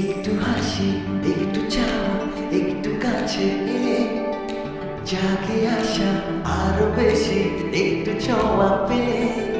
একটু হাসি, একটু চাওয়া, একটু কাছে জাগে আশা আরো বেশি, একটু ছোঁয়া পেয়ে